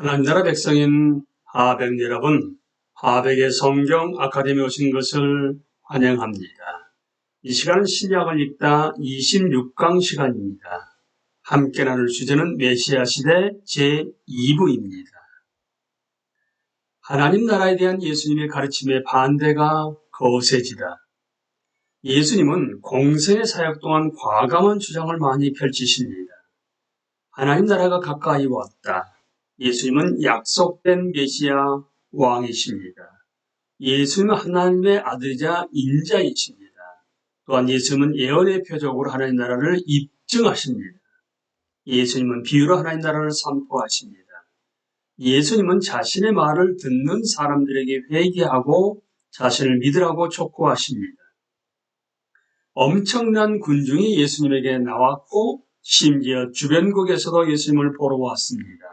하나님 나라 백성인 하백 여러분, 하백의 성경 아카데미에 오신 것을 환영합니다. 이 시간은 신약을 읽다 26강 시간입니다. 함께 나눌 주제는 메시아 시대 제2부입니다. 하나님 나라에 대한 예수님의 가르침의 반대가 거세지다. 예수님은 공생의 사역 동안 과감한 주장을 많이 펼치십니다. 하나님 나라가 가까이 왔다. 예수님은 약속된 메시아 왕이십니다. 예수님은 하나님의 아들이자 인자이십니다. 또한 예수님은 예언의 표적으로 하나님 나라를 입증하십니다. 예수님은 비유로 하나님 나라를 선포하십니다. 예수님은 자신의 말을 듣는 사람들에게 회개하고 자신을 믿으라고 촉구하십니다. 엄청난 군중이 예수님에게 나왔고 심지어 주변국에서도 예수님을 보러 왔습니다.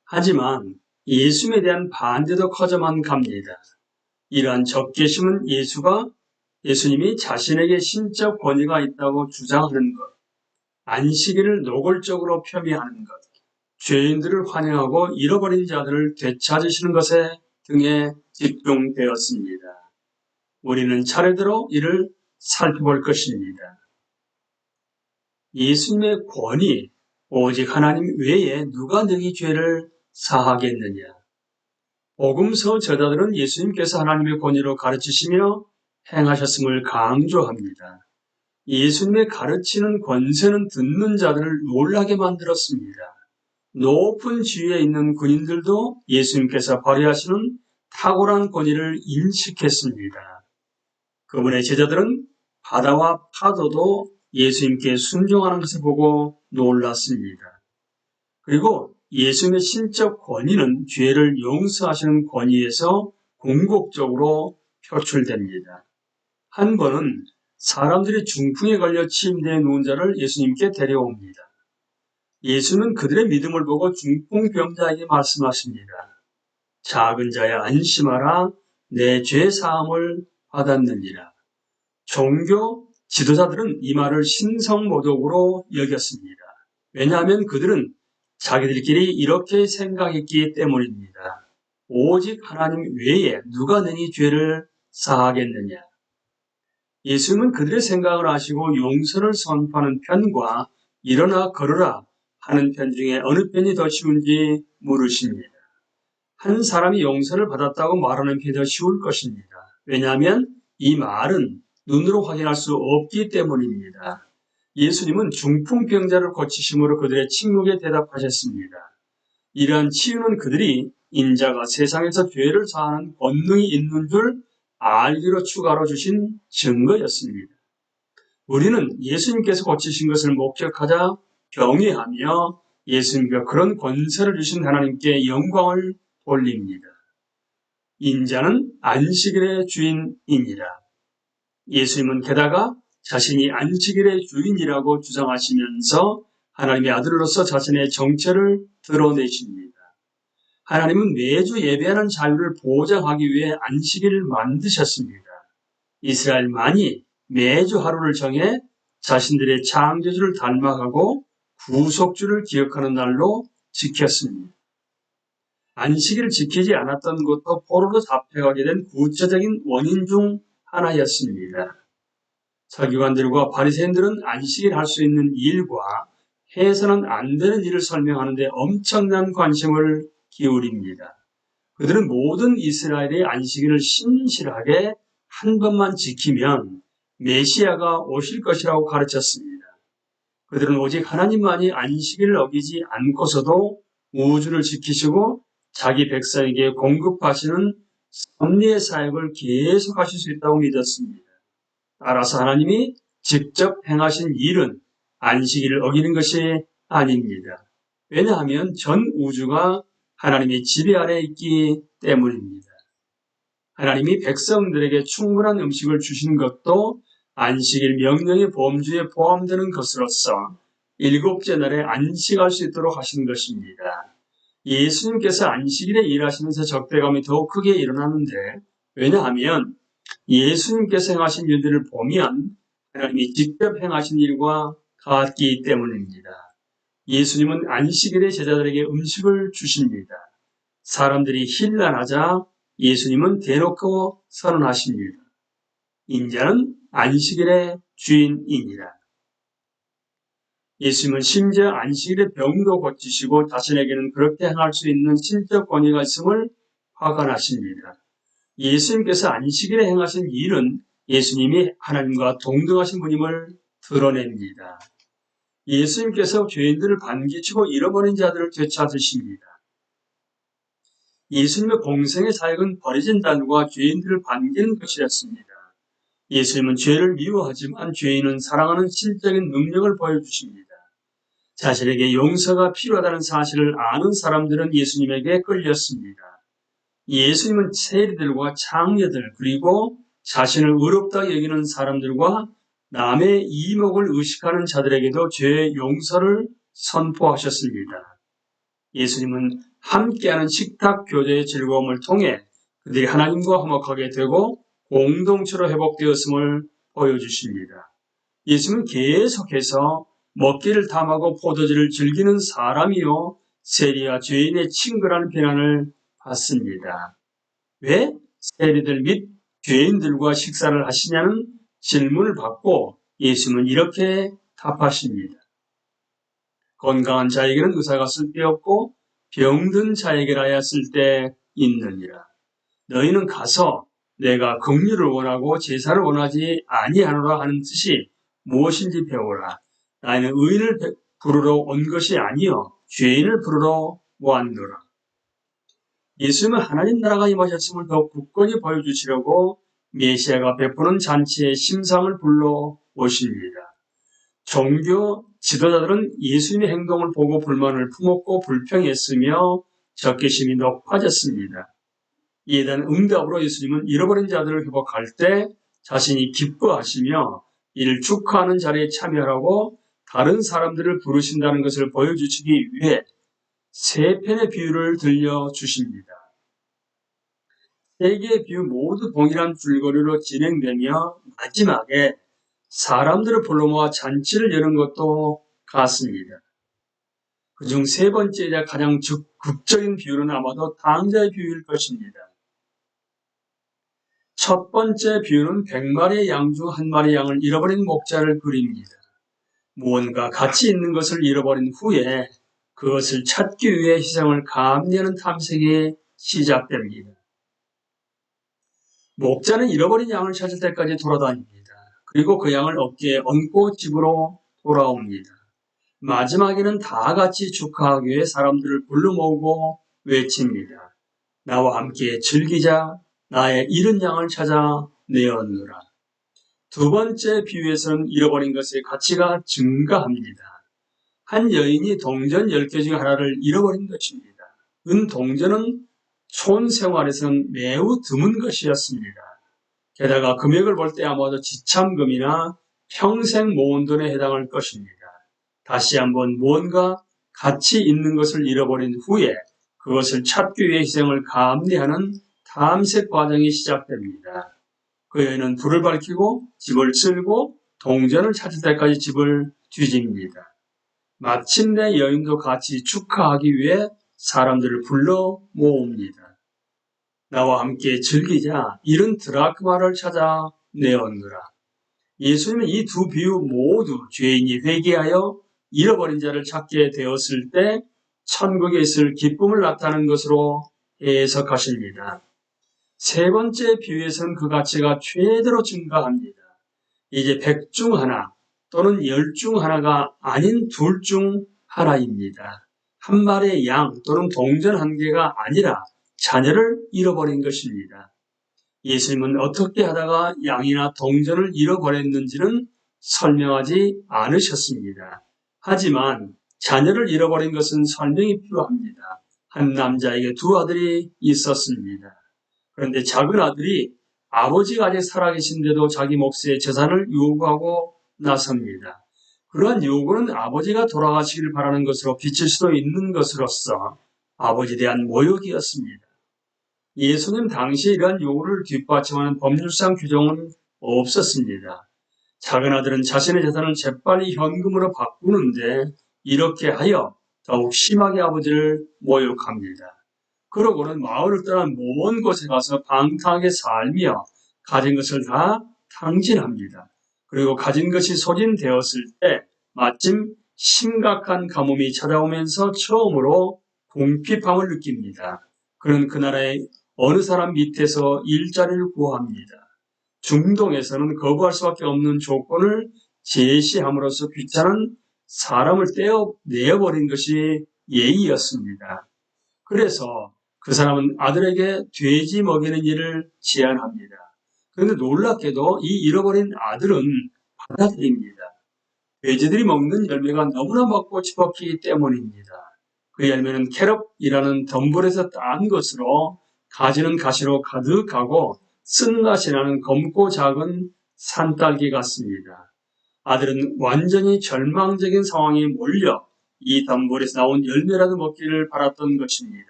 하지만 예수님에 대한 반대도 커져만 갑니다. 이러한 적개심은 예수님이 자신에게 신적 권위가 있다고 주장하는 것, 안식일을 노골적으로 폄훼하는 것, 죄인들을 환영하고 잃어버린 자들을 되찾으시는 것에 등에 집중되었습니다. 우리는 차례대로 이를 살펴볼 것입니다. 예수님의 권위, 오직 하나님 외에 누가 능히 죄를 사하겠느냐. 복음서 저자들은 예수님께서 하나님의 권위로 가르치시며 행하셨음을 강조합니다. 예수님의 가르치는 권세는 듣는 자들을 놀라게 만들었습니다. 높은 지위에 있는 군인들도 예수님께서 발휘하시는 탁월한 권위를 인식했습니다. 그분의 제자들은 바다와 파도도 예수님께 순종하는 것을 보고 놀랐습니다. 그리고 예수님의 신적 권위는 죄를 용서하시는 권위에서 궁극적으로 표출됩니다. 한 번은 사람들이 중풍에 걸려 침대에 누운 자를 예수님께 데려옵니다. 예수님은 그들의 믿음을 보고 중풍병자에게 말씀하십니다. 작은 자야 안심하라, 내 죄 사함을 받았느니라. 종교 지도자들은 이 말을 신성모독으로 여겼습니다. 왜냐하면 그들은 자기들끼리 이렇게 생각했기 때문입니다. 오직 하나님 외에 누가 능히 죄를 사하겠느냐. 예수님은 그들의 생각을 아시고 용서를 선포하는 편과 일어나 걸어라 하는 편 중에 어느 편이 더 쉬운지 물으십니다. 한 사람이 용서를 받았다고 말하는 편이 더 쉬울 것입니다. 왜냐하면 이 말은 눈으로 확인할 수 없기 때문입니다. 예수님은 중풍병자를 고치심으로 그들의 침묵에 대답하셨습니다. 이러한 치유는 그들이 인자가 세상에서 죄를 사하는 권능이 있는 줄 알기로 추가로 주신 증거였습니다. 우리는 예수님께서 고치신 것을 목격하자 경외하며 예수님과 그런 권세를 주신 하나님께 영광을 돌립니다. 인자는 안식일의 주인이니라. 예수님은 게다가 자신이 안식일의 주인이라고 주장하시면서 하나님의 아들로서 자신의 정체를 드러내십니다. 하나님은 매주 예배하는 자유를 보장하기 위해 안식일을 만드셨습니다. 이스라엘만이 매주 하루를 정해 자신들의 창조주를 닮아가고 구속주를 기억하는 날로 지켰습니다. 안식일을 지키지 않았던 것도 포로로 잡혀가게 된 구체적인 원인 중 하나였습니다. 서기관들과 바리새인들은 안식일 할 수 있는 일과 해서는 안 되는 일을 설명하는 데 엄청난 관심을 기울입니다. 그들은 모든 이스라엘의 안식일을 신실하게 한 번만 지키면 메시아가 오실 것이라고 가르쳤습니다. 그들은 오직 하나님만이 안식일을 어기지 않고서도 우주를 지키시고 자기 백성에게 공급하시는 섭리의 사역을 계속하실 수 있다고 믿었습니다. 따라서 하나님이 직접 행하신 일은 안식일을 어기는 것이 아닙니다. 왜냐하면 전 우주가 하나님의 지배 아래에 있기 때문입니다. 하나님이 백성들에게 충분한 음식을 주신 것도 안식일 명령의 범주에 포함되는 것으로서 일곱째 날에 안식할 수 있도록 하신 것입니다. 예수님께서 안식일에 일하시면서 적대감이 더욱 크게 일어나는데, 왜냐하면 예수님께서 행하신 일들을 보면 하나님이 직접 행하신 일과 같기 때문입니다. 예수님은 안식일에 제자들에게 음식을 주십니다. 사람들이 힐난하자 예수님은 대놓고 선언하십니다. 인자는 안식일의 주인이니라. 예수님은 심지어 안식일의 병도 고치시고 자신에게는 그렇게 행할 수 있는 신적 권위가 있음을 확언하십니다. 예수님께서 안식일에 행하신 일은 예수님이 하나님과 동등하신 분임을 드러냅니다. 예수님께서 죄인들을 반기치고 잃어버린 자들을 되찾으십니다. 예수님의 공생의 사역은 버려진 자들과 죄인들을 반기는 것이었습니다. 예수님은 죄를 미워하지만 죄인은 사랑하는 신적인 능력을 보여주십니다. 자신에게 용서가 필요하다는 사실을 아는 사람들은 예수님에게 끌렸습니다. 예수님은 세리들과 창녀들 그리고 자신을 의롭다 여기는 사람들과 남의 이목을 의식하는 자들에게도 죄의 용서를 선포하셨습니다. 예수님은 함께하는 식탁 교제의 즐거움을 통해 그들이 하나님과 화목하게 되고 공동체로 회복되었음을 보여주십니다. 예수님은 계속해서 먹기를 탐하고 포도주를 즐기는 사람이요 세리와 죄인의 친구라는 비난을 받습니다. 왜 세리들 및 죄인들과 식사를 하시냐는 질문을 받고 예수님은 이렇게 답하십니다. 건강한 자에게는 의사가 쓸데없고 병든 자에게라야 쓸데있느니라. 너희는 가서 내가 긍휼을 원하고 제사를 원하지 아니하노라 하는 뜻이 무엇인지 배우라. 나는 의인을 부르러 온 것이 아니요 죄인을 부르러 왔노라. 예수님은 하나님 나라가 임하셨음을 더 굳건히 보여주시려고 메시아가 베푸는 잔치의 심상을 불러오십니다. 종교 지도자들은 예수님의 행동을 보고 불만을 품었고 불평했으며 적개심이 높아졌습니다. 이에 대한 응답으로 예수님은 잃어버린 자들을 회복할 때 자신이 기뻐하시며 이를 축하하는 자리에 참여하라고 다른 사람들을 부르신다는 것을 보여주시기 위해 세 편의 비유를 들려주십니다. 세 개의 비유 모두 동일한 줄거리로 진행되며 마지막에 사람들을 불러 모아 잔치를 여는 것도 같습니다. 그중 세 번째이자 가장 극적인 비유는 아마도 탕자의 비유일 것입니다. 첫 번째 비유는 100마리의 양 중 한 마리 양을 잃어버린 목자를 그립니다. 무언가 가치 있는 것을 잃어버린 후에 그것을 찾기 위해 희생을 감내하는 탐색이 시작됩니다. 목자는 잃어버린 양을 찾을 때까지 돌아다닙니다. 그리고 그 양을 어깨에 얹고 집으로 돌아옵니다. 마지막에는 다 같이 축하하기 위해 사람들을 불러 모으고 외칩니다. 나와 함께 즐기자. 나의 잃은 양을 찾아 내었노라. 두 번째 비유에서는 잃어버린 것의 가치가 증가합니다. 한 여인이 동전 10개 중 하나를 잃어버린 것입니다. 동전은 촌생활에서는 매우 드문 것이었습니다. 게다가 금액을 볼 때 아마도 지참금이나 평생 모은 돈에 해당할 것입니다. 다시 한번 무언가 가치 있는 것을 잃어버린 후에 그것을 찾기 위해 희생을 감내하는 탐색 과정이 시작됩니다. 그 여인은 불을 밝히고 집을 쓸고 동전을 찾을 때까지 집을 뒤집니다. 마침내 여인도 같이 축하하기 위해 사람들을 불러 모읍니다. 나와 함께 즐기자. 잃은 드라크마를 찾아 내었노라. 예수님은 이 두 비유 모두 죄인이 회개하여 잃어버린 자를 찾게 되었을 때 천국에 있을 기쁨을 나타내는 것으로 해석하십니다. 세 번째 비유에서는 그 가치가 최대로 증가합니다. 이제 100 중 하나 또는 10 중 하나가 아닌 둘 중 하나입니다. 한 마리의 양 또는 동전 한 개가 아니라 자녀를 잃어버린 것입니다. 예수님은 어떻게 하다가 양이나 동전을 잃어버렸는지는 설명하지 않으셨습니다. 하지만 자녀를 잃어버린 것은 설명이 필요합니다. 한 남자에게 두 아들이 있었습니다. 그런데 작은 아들이 아버지가 아직 살아계신데도 자기 몫의 재산을 요구하고 나섭니다. 그러한 요구는 아버지가 돌아가시기를 바라는 것으로 비칠 수도 있는 것으로서 아버지에 대한 모욕이었습니다. 예수님 당시에 이러한 요구를 뒷받침하는 법률상 규정은 없었습니다. 작은 아들은 자신의 재산을 재빨리 현금으로 바꾸는데 이렇게 하여 더욱 심하게 아버지를 모욕합니다. 그러고는 마을을 떠나 먼 곳에 가서 방탕하게 살며 가진 것을 다 탕진합니다. 그리고 가진 것이 소진되었을 때 마침 심각한 가뭄이 찾아오면서 처음으로 궁핍함을 느낍니다. 그는 그 나라의 어느 사람 밑에서 일자리를 구합니다. 중동에서는 거부할 수밖에 없는 조건을 제시함으로써 귀찮은 사람을 떼어내버린 것이 예의였습니다. 그래서 그 사람은 아들에게 돼지 먹이는 일을 제안합니다. 그런데 놀랍게도 이 잃어버린 아들은 받아들입니다. 돼지들이 먹는 열매가 너무나 먹고 싶었기 때문입니다. 그 열매는 캐럽이라는 덤불에서 딴 것으로 가지는 가시로 가득하고 쓴맛이 나는 검고 작은 산딸기 같습니다. 아들은 완전히 절망적인 상황에 몰려 이 덤불에서 나온 열매라도 먹기를 바랐던 것입니다.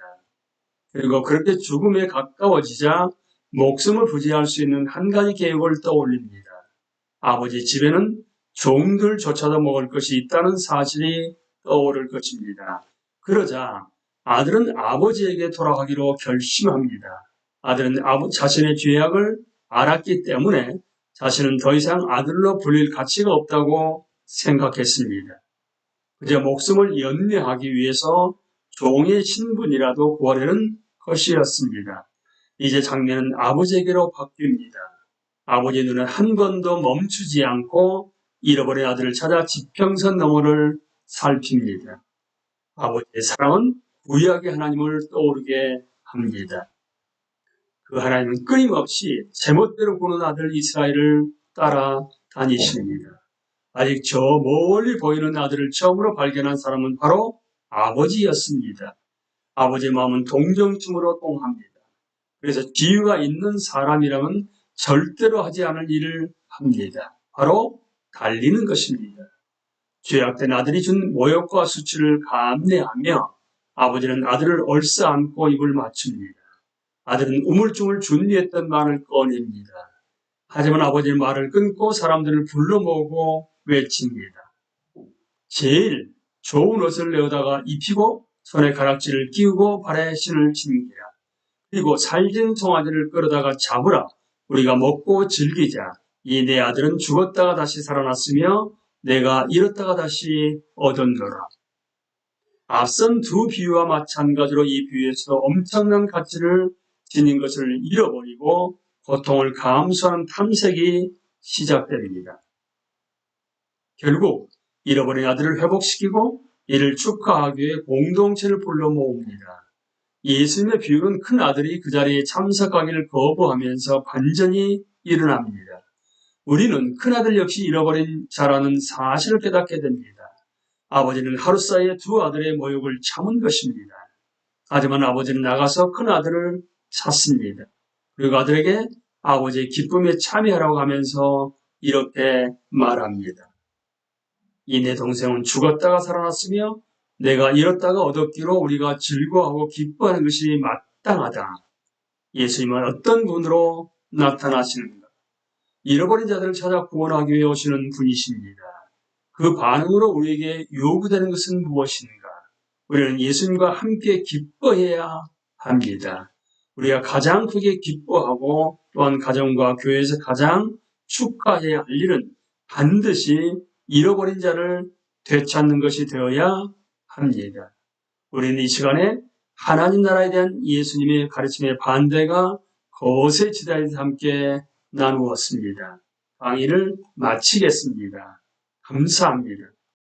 그리고 그렇게 죽음에 가까워지자 목숨을 부지할 수 있는 한 가지 계획을 떠올립니다. 아버지 집에는 종들조차도 먹을 것이 있다는 사실이 떠오를 것입니다. 그러자 아들은 아버지에게 돌아가기로 결심합니다. 아들은 자신의 죄악을 알았기 때문에 자신은 더 이상 아들로 불릴 가치가 없다고 생각했습니다. 그저 목숨을 연매하기 위해서 종의 신분이라도 구하려는 것이었습니다. 이제 장면은 아버지에게로 바뀝니다. 아버지의 눈은 한 번도 멈추지 않고 잃어버린 아들을 찾아 지평선 너머를 살핍니다. 아버지의 사랑은 구약의 하나님을 떠오르게 합니다. 그 하나님은 끊임없이 제멋대로 구는 아들 이스라엘을 따라다니십니다. 아직 저 멀리 보이는 아들을 처음으로 발견한 사람은 바로 아버지였습니다. 아버지의 마음은 동정심으로 통합니다. 그래서 지위가 있는 사람이라면 절대로 하지 않을 일을 합니다. 바로 달리는 것입니다. 죄악된 아들이 준 모욕과 수치를 감내하며 아버지는 아들을 얼싸안고 입을 맞춥니다. 아들은 우물쭈물 준비했던 말을 꺼냅니다. 하지만 아버지는 말을 끊고 사람들을 불러 모으고 외칩니다. 제일 좋은 옷을 내어다가 입히고 손에 가락지를 끼우고 발에 신을 신기라. 그리고 살진 송아지를 끌어다가 잡으라. 우리가 먹고 즐기자. 이 내 아들은 죽었다가 다시 살아났으며 내가 잃었다가 다시 얻었노라. 앞선 두 비유와 마찬가지로 이 비유에서도 엄청난 가치를 지닌 것을 잃어버리고 고통을 감수하는 탐색이 시작됩니다. 결국 잃어버린 아들을 회복시키고 이를 축하하기 위해 공동체를 불러 모읍니다. 예수님의 비유는 큰 아들이 그 자리에 참석하기를 거부하면서 반전이 일어납니다. 우리는 큰 아들 역시 잃어버린 자라는 사실을 깨닫게 됩니다. 아버지는 하루 사이에 두 아들의 모욕을 참은 것입니다. 하지만 아버지는 나가서 큰 아들을 찾습니다. 그리고 아들에게 아버지의 기쁨에 참여하라고 하면서 이렇게 말합니다. 이 내 동생은 죽었다가 살아났으며 내가 잃었다가 얻었기로 우리가 즐거워하고 기뻐하는 것이 마땅하다. 예수님은 어떤 분으로 나타나시는가? 잃어버린 자들을 찾아 구원하기 위해 오시는 분이십니다. 그 반응으로 우리에게 요구되는 것은 무엇인가? 우리는 예수님과 함께 기뻐해야 합니다. 우리가 가장 크게 기뻐하고 또한 가정과 교회에서 가장 축하해야 할 일은 반드시 잃어버린 자를 되찾는 것이 되어야 합니다. 우리는 이 시간에 하나님 나라에 대한 예수님의 가르침의 반대가 거세 지다에서 함께 나누었습니다. 강의를 마치겠습니다. 감사합니다.